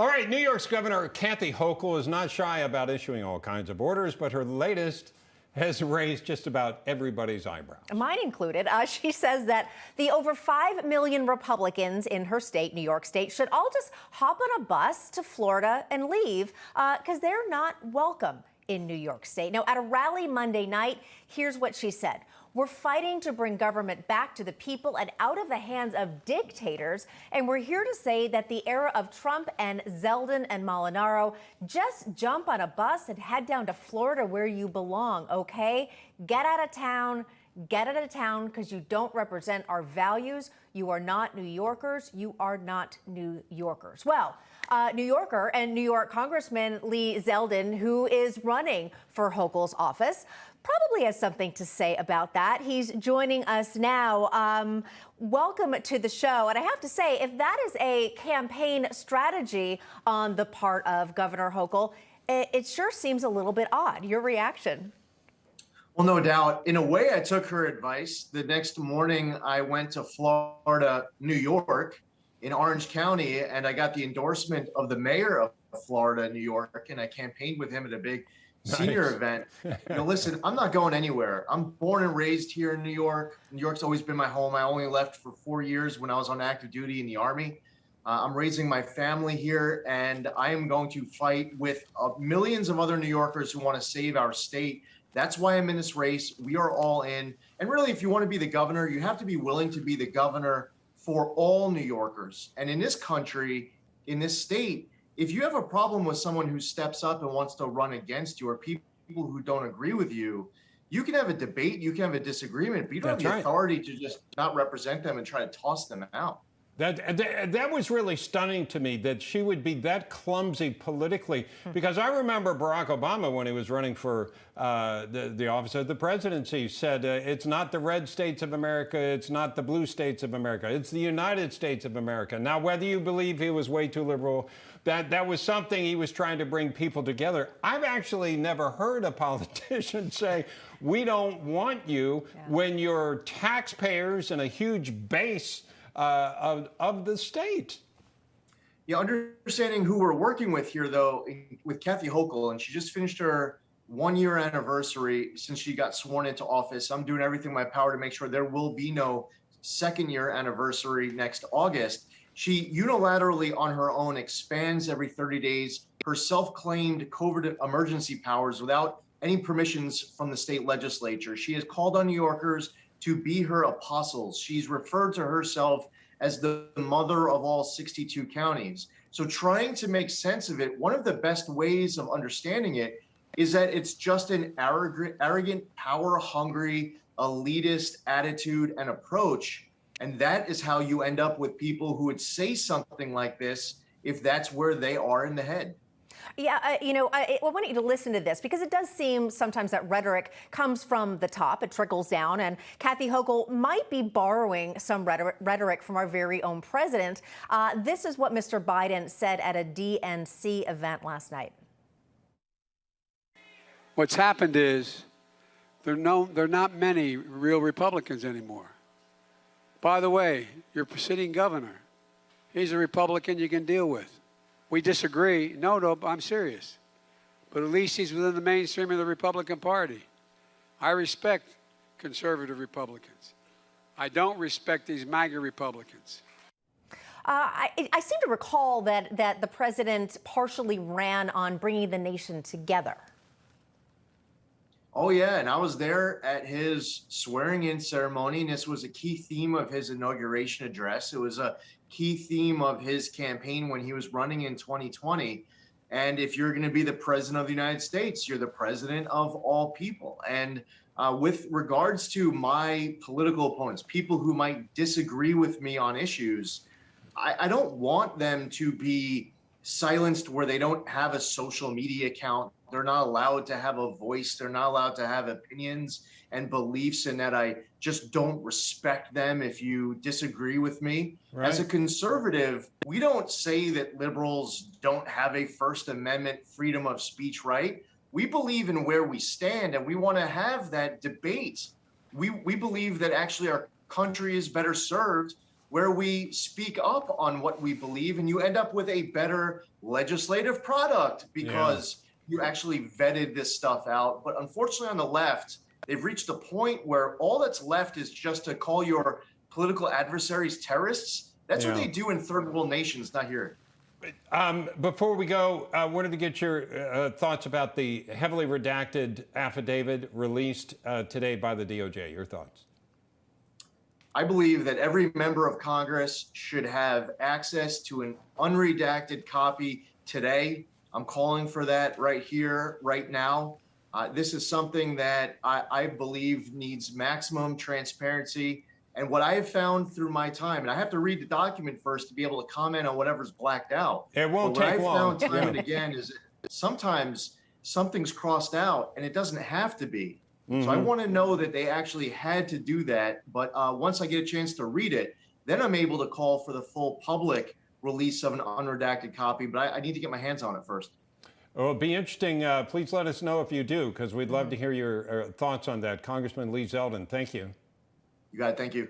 All right, New York's Governor Kathy Hochul is not shy about issuing all kinds of orders, but her latest has raised just about everybody's eyebrows. Mine included. She says that the over 5 million Republicans in her state, New York State, should all just hop on a bus to Florida and leave because they're not welcome in New York State. Now, at a rally Monday night, here's what she said. We're fighting to bring government back to the people and out of the hands of dictators. And we're here to say that the era of Trump and Zeldin and Molinaro, just jump on a bus and head down to Florida where you belong, okay? Get out of town. Get out of town because you don't represent our values. You are not New Yorkers. You are not New Yorkers. Well, New Yorker and New York Congressman Zeldin, who is running for Hochul's office, probably has something to say about that. He's joining us now. Welcome to the show. And I have to say, if that is a campaign strategy on the part of Governor Hochul, it sure seems a little bit odd. Your reaction? Well, no doubt. In a way, I took her advice. The next morning, I went to Florida, New York, in Orange County, and I got the endorsement of the mayor of Florida, New York, and I campaigned with him at a big senior event. Listen, I'm not going anywhere. I'm born and raised here in New York. New York's always been my home. I only left for 4 years when I was on active duty in the Army. I'm raising my family here, and I am going to fight with millions of other New Yorkers who want to save our state. That's why I'm in this race. We are all in. And really, if you want to be the governor, you have to be willing to be the governor for all New Yorkers. And in this country, in this state, if you have a problem with someone who steps up and wants to run against you or people who don't agree with you, you can have a debate, you can have a disagreement, but you don't have the authority to just not represent them and try to toss them out. That was really stunning to me, that she would be that clumsy politically, because I remember Barack Obama, when he was running for the office of the presidency, said it's not the red states of America, it's not the blue states of America, it's the United States of America. Now, whether you believe he was way too liberal, that was something he was trying to bring people together. I've actually never heard a politician say, we don't want you, when you're taxpayers and a huge base of the state. Yeah, understanding who we're working with here, though, with Kathy Hochul, and she just finished her 1-year anniversary since she got sworn into office. I'm doing everything in my power to make sure there will be no second-year anniversary next August. She unilaterally, on her own, expands every 30 days her self-claimed COVID emergency powers without any permissions from the state legislature. She has called on New Yorkers to be her apostles. She's referred to herself as the mother of all 62 counties. So trying to make sense of it, one of the best ways of understanding it is that it's just an arrogant, power-hungry, elitist attitude and approach. And that is how you end up with people who would say something like this if that's where they are in the head. Yeah, I want you to listen to this, because it does seem sometimes that rhetoric comes from the top, it trickles down, and Kathy Hochul might be borrowing some rhetoric from our very own president. This is what Mr. Biden said at a DNC event last night. What's happened is there are not many real Republicans anymore. By the way, your sitting governor, he's a Republican you can deal with. We disagree. No, I'm serious. But at least he's within the mainstream of the Republican Party. I respect conservative Republicans. I don't respect these MAGA Republicans. I seem to recall that the president partially ran on bringing the nation together. Oh, yeah, and I was there at his swearing-in ceremony, and this was a key theme of his inauguration address. It was a key theme of his campaign when he was running in 2020. And if you're going to be the president of the United States, you're the president of all people. And with regards to my political opponents, people who might disagree with me on issues, I don't want them to be silenced where they don't have a social media account. They're not allowed to have a voice. They're not allowed to have opinions and beliefs, and that I just don't respect them if you disagree with me. Right. As a conservative, we don't say that liberals don't have a First Amendment freedom of speech right. We believe in where we stand, and we want to have that debate. We believe that actually our country is better served where we speak up on what we believe, and you end up with a better legislative product because you actually vetted this stuff out. But unfortunately, on the left, they've reached a point where all that's left is just to call your political adversaries terrorists. That's what they do in third world nations, not here. Before we go, I wanted to get your thoughts about the heavily redacted affidavit released today by the DOJ. Your thoughts? I believe that every member of Congress should have access to an unredacted copy today. I'm calling for that right here, right now. This is something that I believe needs maximum transparency. And what I have found through my time, and I have to read the document first to be able to comment on whatever's blacked out. It won't take long. What I've found time and again is that sometimes something's crossed out and it doesn't have to be. So I want to know that they actually had to do that. But once I get a chance to read it, then I'm able to call for the full public release of an unredacted copy. But I need to get my hands on it first. Well, it'll be interesting. Please let us know if you do, because we'd love to hear your thoughts on that. Congressman Lee Zeldin, thank you. You got it. Thank you.